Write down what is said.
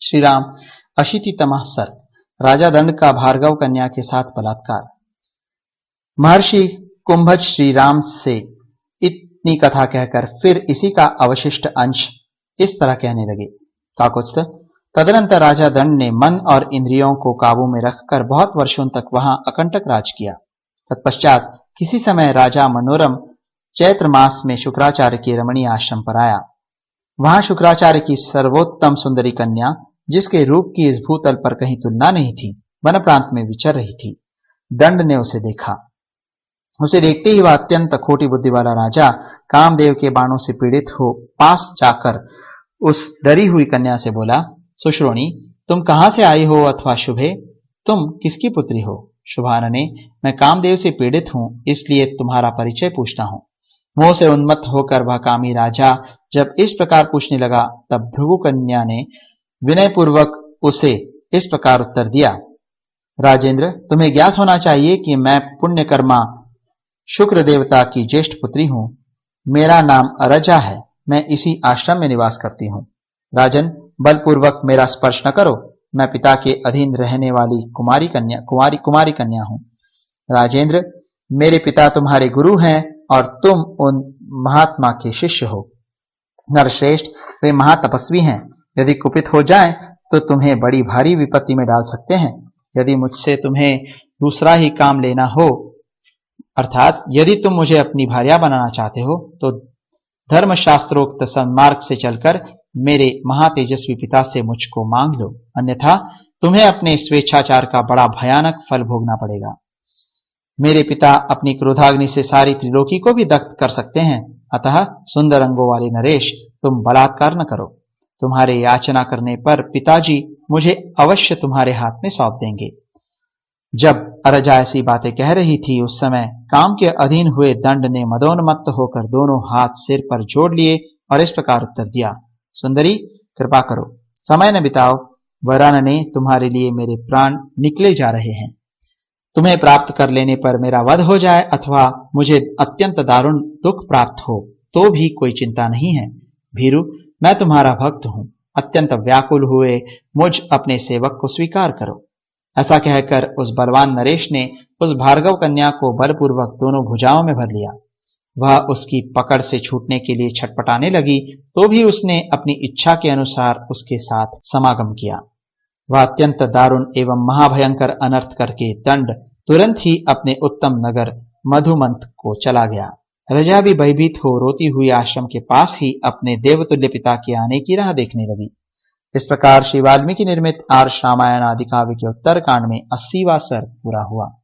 श्री राम अशीतितमः सर्ग। राजा दंड का भार्गव कन्या के साथ बलात्कार। महर्षि कुंभज श्री राम से इतनी कथा कहकर फिर इसी का अवशिष्ट अंश इस तरह कहने लगे। काकुत्स्थ। तदनंतर राजा दंड ने मन और इंद्रियों को काबू में रखकर बहुत वर्षों तक वहां अकंटक राज किया। तत्पश्चात किसी समय राजा मनोरम चैत्र मास में शुक्राचार्य के रमणीय आश्रम पर आया। वहां शुक्राचार्य की सर्वोत्तम सुंदरी कन्या, जिसके रूप की इस भूतल पर कहीं तुलना नहीं थी, वन प्रांत में विचर रही थी। दंड ने उसे देखा। उसे देखते ही वह अत्यंत खोटी बुद्धि वाला राजा कामदेव के बाणों से पीड़ित हो पास जाकर उस डरी हुई कन्या से बोला, सुश्रोणी, तुम कहां से आई हो अथवा शुभे, तुम किसकी पुत्री हो? शुभानने, मैं कामदेव से पीड़ित हूं, इसलिए तुम्हारा परिचय पूछता हूं। मोह से उन्मत्त होकर वह कामी राजा जब इस प्रकार पूछने लगा, तब भृगु कन्या ने विनयपूर्वक उसे इस प्रकार उत्तर दिया, राजेंद्र, तुम्हें ज्ञात होना चाहिए कि मैं पुण्यकर्मा शुक्र देवता की ज्येष्ठ पुत्री हूं। मेरा नाम अरजा है। मैं इसी आश्रम में निवास करती हूं। राजन, बलपूर्वक मेरा स्पर्श न करो। मैं पिता के अधीन रहने वाली कुमारी कन्या हूं। राजेंद्र, मेरे पिता तुम्हारे गुरु हैं और तुम उन महात्मा के शिष्य हो। नरश्रेष्ठ, वे महातपस्वी हैं। यदि कुपित हो जाएं तो तुम्हें बड़ी भारी विपत्ति में डाल सकते हैं। यदि मुझसे तुम्हें दूसरा ही काम लेना हो, अर्थात यदि तुम मुझे अपनी भार्या बनाना चाहते हो, तो धर्मशास्त्रोक्त सन्मार्ग से चलकर मेरे महातेजस्वी पिता से मुझको मांग लो, अन्यथा तुम्हें अपने स्वेच्छाचार का बड़ा भयानक फल भोगना पड़ेगा। मेरे पिता अपनी क्रोधाग्नि से सारी त्रिलोकी को भी दग्ध कर सकते हैं। अतः सुंदर अंगों वाले नरेश, तुम बलात्कार न करो। तुम्हारे याचना करने पर पिताजी मुझे अवश्य तुम्हारे हाथ में सौंप देंगे। जब अरजा ऐसी बातें कह रही थी, उस समय काम के अधीन हुए दंड ने मदोन्मत्त होकर दोनों हाथ सिर पर जोड़ लिए और इस प्रकार उत्तर दिया, सुंदरी, कृपा करो, समय न बिताओ, वरन ने तुम्हारे लिए मेरे प्राण निकले जा रहे हैं। तुम्हें प्राप्त कर लेने पर मेरा वध हो जाए अथवा मुझे अत्यंत दारुण दुख प्राप्त हो, तो भी कोई चिंता नहीं है। भीरु, मैं तुम्हारा भक्त हूं। अत्यंत व्याकुल हुए मुझ अपने सेवक को स्वीकार करो। ऐसा कहकर उस बलवान नरेश ने उस भार्गव कन्या को बलपूर्वक दोनों भुजाओं में भर लिया। वह उसकी पकड़ से छूटने के लिए छटपटाने लगी, तो भी उसने अपनी इच्छा के अनुसार उसके साथ समागम किया। वह अत्यंत दारुण एवं महाभयंकर अनर्थ करके दंड तुरंत ही अपने उत्तम नगर मधुमंत को चला गया। रजा भी भयभीत हो रोती हुई आश्रम के पास ही अपने देवतुल्य पिता के आने की राह देखने लगी। इस प्रकार श्री वाल्मीकि निर्मित आर्ष रामायण आदि काव्य के उत्तर कांड में 80वां सर्ग पूरा हुआ।